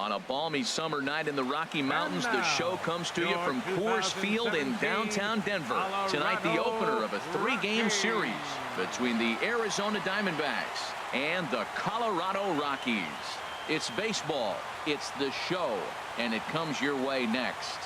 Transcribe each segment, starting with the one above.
On a balmy summer night in the Rocky Mountains, the show comes to you from Coors Field in downtown Denver. Tonight, the opener of a three-game series between the Arizona Diamondbacks and the Colorado Rockies. It's baseball, it's the show, and it comes your way next.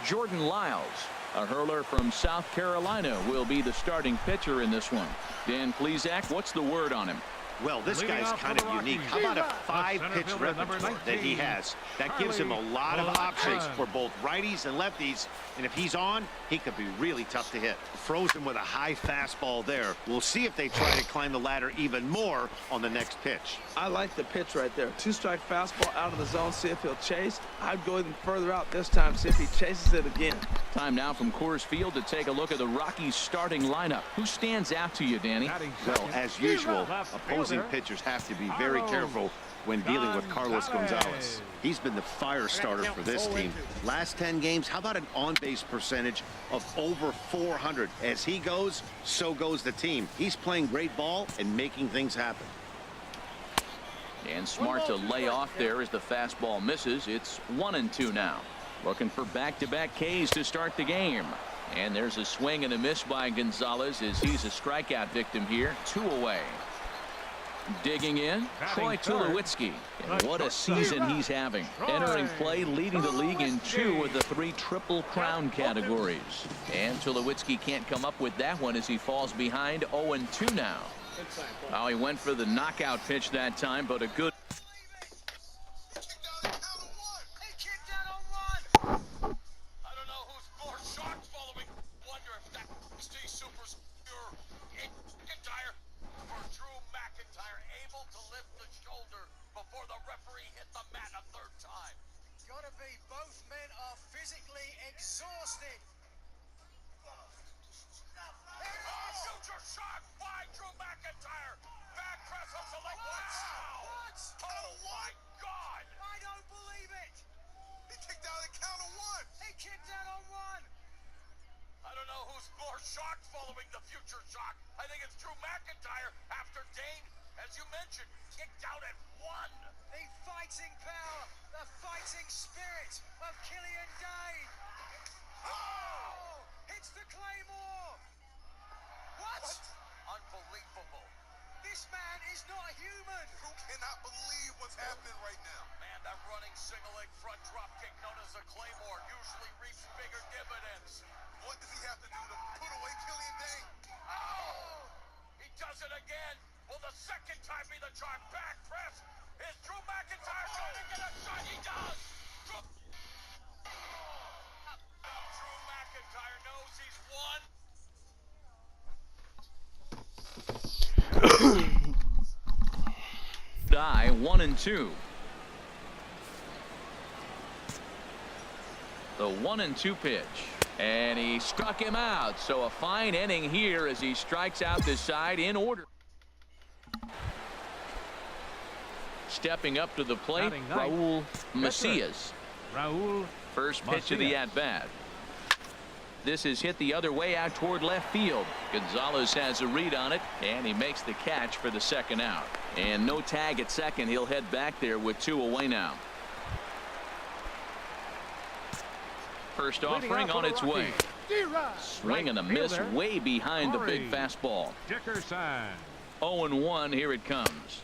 Jordan Lyles, a hurler from South Carolina, will be the starting pitcher in this one. Dan Plesac, what's the word on him? Well, this guy's kind of unique. How about a 5-pitch repertoire that he has? That gives him a lot of options for both righties and lefties. And if he's on, he could be really tough to hit. Froze him with a high fastball there. We'll see if they try to climb the ladder even more on the next pitch. I like the pitch right there. 2-strike fastball out of the zone. See if he'll chase. I'd go even further out this time. See if he chases it again. Time now from Coors Field to take a look at the Rockies starting lineup. Who stands out to you, Danny? Well, as usual, opposing pitchers have to be very careful when dealing with Carlos Gonzalez. He's been the fire starter for this team. Last 10 games, how about an on-base percentage of over 400? As he goes, so goes the team. He's playing great ball and making things happen. And smart to lay off there as the fastball misses. It's 1-2 now. Looking for back-to-back Ks to start the game. And there's a swing and a miss by Gonzalez as he's a strikeout victim here. 2 away. Digging in, Troy Tulowitzki. And what a season he's having. Entering play, leading the league in 2 of the 3 Triple Crown categories. And Tulowitzki can't come up with that one as he falls behind 0-2 now. He went for the knockout pitch that time, but a good. Die 1-2. The 1-2 pitch, and he struck him out. So a fine inning here as he strikes out this side in order. Stepping up to the plate, Raul Macias. First pitch of the at-bat. This is hit the other way out toward left field. Gonzalez has a read on it, and he makes the catch for the second out. And no tag at second. He'll head back there with 2 away now. First offering on its way. Swing and a miss way behind the big fastball. 0-1, here it comes.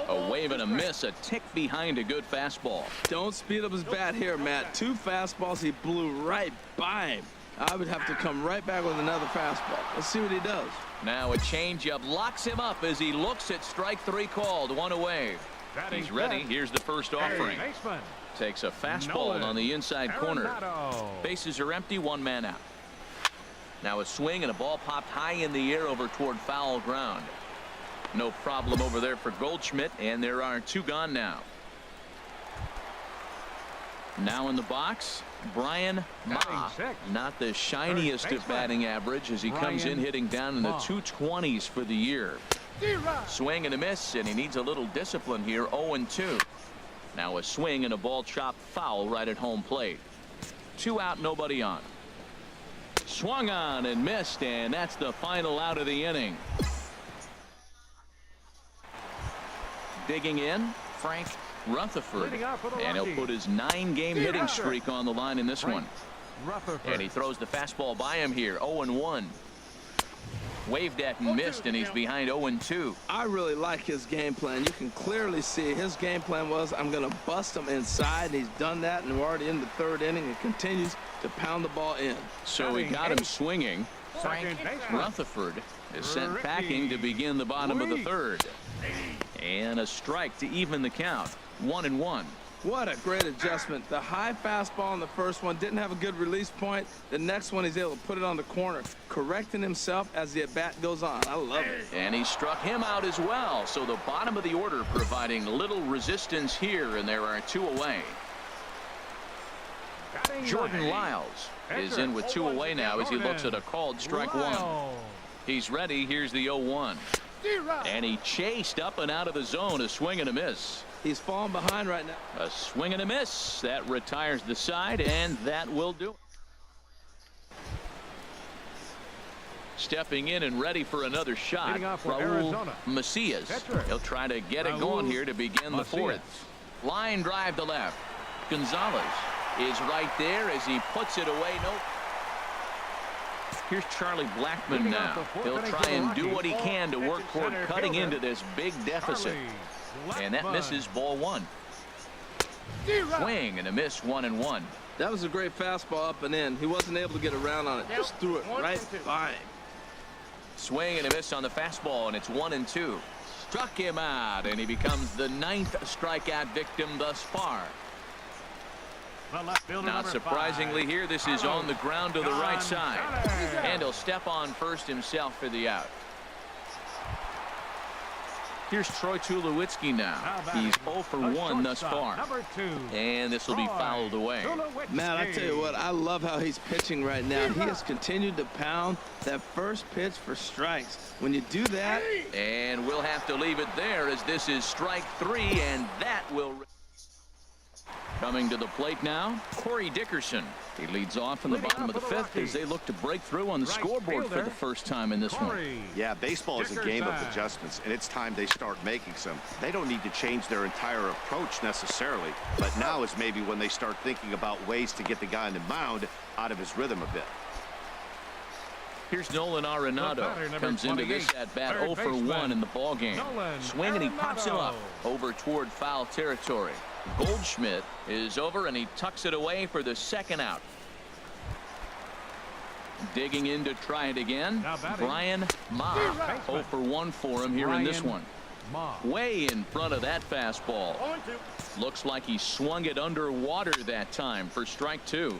A wave and a miss, a tick behind a good fastball. Don't speed up his bat here, Matt. 2 fastballs, he blew right by him. I would have to come right back with another fastball. Let's see what he does. Now a changeup locks him up as he looks at strike 3 called. 1 away. He's ready. Here's the first offering. Takes a fastball on the inside corner. Bases are empty, 1 man out. Now a swing and a ball popped high in the air over toward foul ground. No problem over there for Goldschmidt, and there are 2 gone now. Now in the box, Brian Ma. Not the shiniest of batting average as he comes in hitting down in the 220s for the year. Swing and a miss, and he needs a little discipline here. 0-2. Now a swing and a ball chopped foul right at home plate. 2 out, nobody on. Swung on and missed, and that's the final out of the inning. Digging in, Frank Rutherford, and he'll put his 9-game hitting streak on the line in this one. And he throws the fastball by him here. 0-1. Waved at and missed, and he's behind 0-2. I really like his game plan. You can clearly see his game plan was, I'm going to bust him inside. And he's done that, and we're already in the 3rd inning and continues to pound the ball in. So he got him swinging. Frank Rutherford is sent packing to begin the bottom of the 3rd. And a strike to even the count. 1-1. What a great adjustment. The high fastball in the first one didn't have a good release point. The next one, he's able to put it on the corner, correcting himself as the at-bat goes on. I love it. And he struck him out as well. So the bottom of the order providing little resistance here, and there are 2 away. Jordan Lyles is in with 2 away now as he looks at a called strike 1. He's ready. Here's the 0-1. And he chased up and out of the zone. A swing and a miss. He's falling behind right now. A swing and a miss. That retires the side, and that will do it. Stepping in and ready for another shot, Raul Macias. He'll try to get it going here to begin the 4th. Line drive to left. Gonzalez is right there as he puts it away. Nope. Here's Charlie Blackmon now. He'll try and do what he can to work toward cutting into this big deficit. And that misses ball 1. Swing and a miss, 1-1. That was a great fastball up and in. He wasn't able to get around on it. Just threw it right by him. Swing and a miss on the fastball, and it's 1-2. Struck him out, and he becomes the 9th strikeout victim thus far. Not surprisingly here, this is on the ground to the right side. And he'll step on first himself for the out. Here's Troy Tulowitzki now. He's 0 for 1 thus far. And this will be fouled away. Man, I tell you what, I love how he's pitching right now. He has continued to pound that first pitch for strikes. When you do that. And we'll have to leave it there as this is strike 3, and that will. Coming to the plate now, Corey Dickerson. He leads off in the bottom of the 5th as they look to break through on the scoreboard for the first time in this one. Yeah, baseball is a game of adjustments, and it's time they start making some. They don't need to change their entire approach necessarily, but now is maybe when they start thinking about ways to get the guy on the mound out of his rhythm a bit. Here's Nolan Arenado. Comes into this at bat 0 for 1 in the ballgame. Swing, and he pops him up over toward foul territory. Goldschmidt is over, and he tucks it away for the 2nd out. Digging in to try it again, Brian Ma. 0 for 1 for him here in this one. Way in front of that fastball. Looks like he swung it underwater that time for strike 2.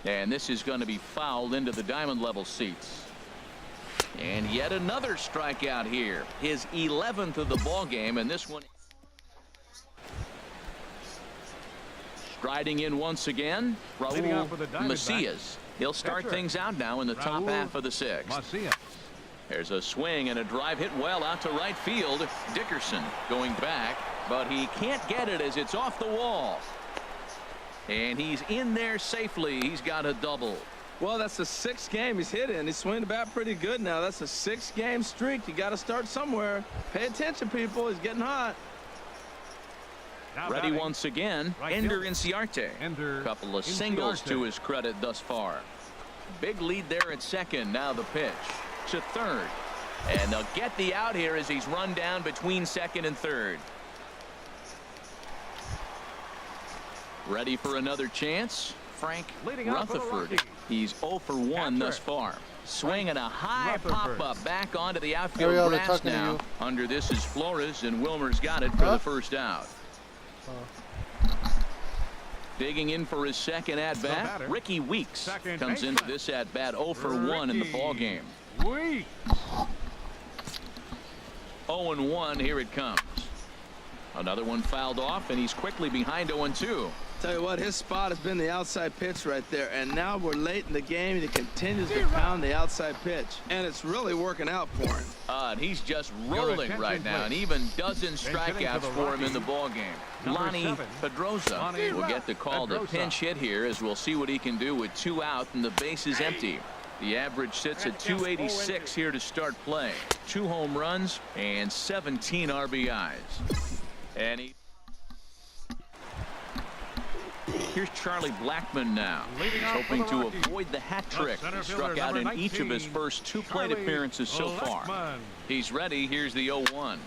And this is going to be fouled into the diamond level seats. And yet another strikeout here. His 11th of the ball game, and this one. Striding in once again, Raul Macias. He'll start things out now in the top half of the 6th. There's a swing and a drive hit well out to right field. Dickerson going back, but he can't get it as it's off the wall. And he's in there safely. He's got a double. Well, that's the 6th game he's hit in. He's swinging the bat pretty good now. That's a 6-game streak. You got to start somewhere. Pay attention, people. He's getting hot. Ready once again, Ender Inciarte. Couple of singles to his credit thus far. Big lead there at 2nd. Now the pitch to 3rd. And they'll get the out here as he's run down between 2nd and 3rd. Ready for another chance, Frank Rutherford. He's 0 for 1 thus far. Swinging a high pop-up back onto the outfield grass now. Under this is Flores, and Wilmer's got it for the 1st out. Digging in for his 2nd at-bat, Ricky Weeks comes into this at-bat 0 for 1 in the ballgame. 0-1, here it comes. Another one fouled off, and he's quickly behind 0-2. Tell you what, his spot has been the outside pitch right there, and now we're late in the game, and he continues to pound the outside pitch, and it's really working out for him. And he's just rolling right now, and even dozen strikeouts for him in the ballgame. Lonnie Pedrosa will get the call to pinch hit here, as we'll see what he can do with 2 out and the base is empty. The average sits at 286 here to start play. 2 home runs and 17 RBIs. And here's Charlie Blackmon now. He's hoping to avoid the hat trick. He struck out in each of his first 2 plate appearances so far. He's ready. Here's the 0-1.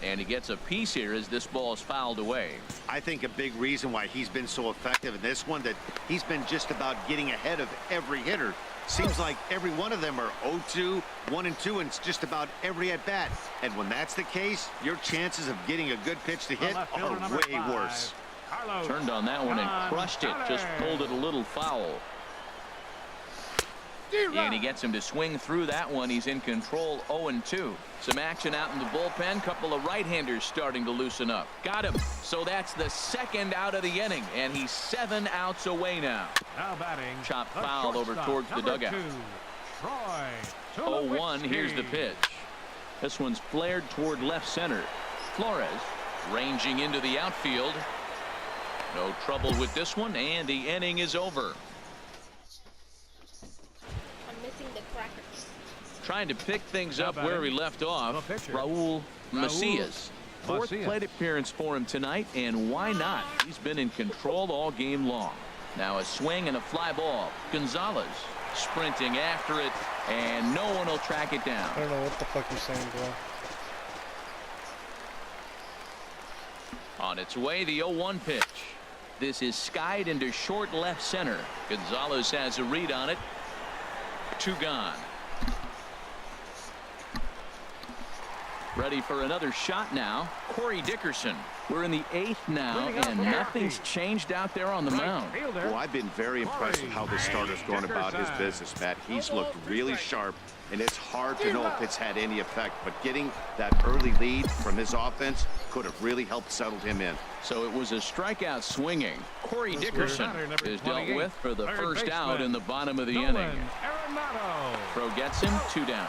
And he gets a piece here as this ball is fouled away. I think a big reason why he's been so effective in this one, that he's been just about getting ahead of every hitter. Seems like every one of them are 0-2, 1-2, and it's just about every at bat. And when that's the case, your chances of getting a good pitch to hit are way worse. Turned on that one and crushed it. Just pulled it a little foul. And he gets him to swing through that one. He's in control, 0-2. Some action out in the bullpen. Couple of right-handers starting to loosen up. Got him. So that's the 2nd out of the inning, and he's 7 outs away now. Now batting. Chop foul over towards the dugout. 0-1. Here's the pitch. This one's flared toward left center. Flores ranging into the outfield. No trouble with this one, and the inning is over. Trying to pick things up where he left off. Raul Macias. 4th plate appearance for him tonight, and why not? He's been in control all game long. Now a swing and a fly ball. Gonzalez sprinting after it, and no one will track it down. I don't know what the fuck you're saying, bro. On its way, the 0-1 pitch. This is skied into short left center. Gonzalez has a read on it. 2 gone. Ready for another shot now. Corey Dickerson. We're in the 8th now, and nothing's changed out there on the mound. Well, I've been very impressed with how this starter's going about his business, Matt. He's looked really sharp, and it's hard to know if it's had any effect, but getting that early lead from his offense could have really helped settle him in. So it was a strikeout swinging. Corey Dickerson is dealt with for the first out in the bottom of the inning. Throw gets him, 2 down.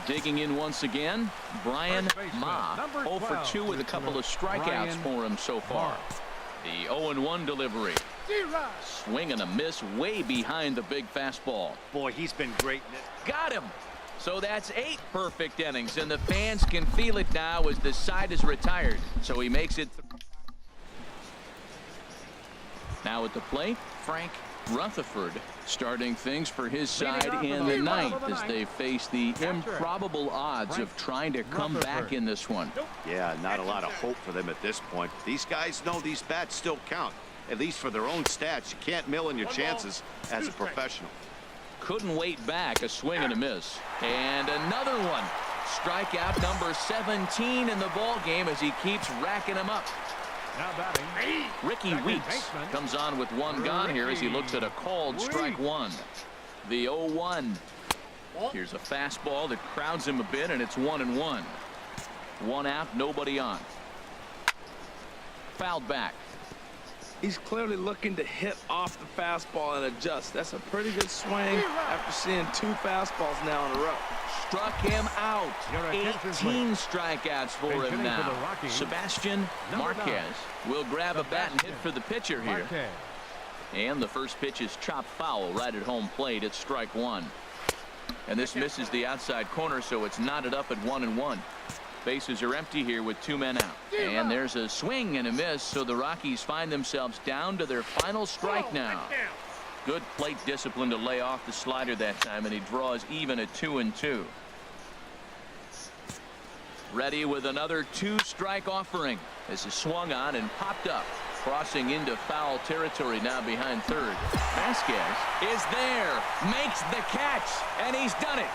Digging in once again, Brian Ma. 0 for 2 with a couple of strikeouts for him so far. The 0-1 delivery. Swing and a miss way behind the big fastball. Boy, he's been great. Got him. So that's 8 perfect innings, and the fans can feel it now as the side is retired. So he makes it. Now at the plate, Frank Rutherford starting things for his side in the 9th as they face the improbable odds of trying to come back in this one. Yeah, not a lot of hope for them at this point. These guys know these bats still count, at least for their own stats. You can't mill in your chances as a professional. Couldn't wait back. A swing and a miss. And another one. Strikeout number 17 in the ball game as he keeps racking them up. Now batting. Ricky Weeks comes on with 1 gone here as he looks at a called strike 1. The 0-1. Here's a fastball that crowds him a bit, and it's 1-1. 1 out, nobody on. Fouled back. He's clearly looking to hit off the fastball and adjust. That's a pretty good swing after seeing 2 fastballs now in a row. Struck him out. 18 strikeouts for him now. Sebastian Marquez will grab a bat and hit for the pitcher here. And the first pitch is chopped foul right at home plate. It's strike 1. And this misses the outside corner, so it's knotted up at 1-1. Bases are empty here with 2 men out. And there's a swing and a miss, so the Rockies find themselves down to their final strike now. Good plate discipline to lay off the slider that time, and he draws even at 2-2. Ready with another 2-strike offering. This is swung on and popped up. Crossing into foul territory now behind third. Vasquez is there, makes the catch, and he's done it.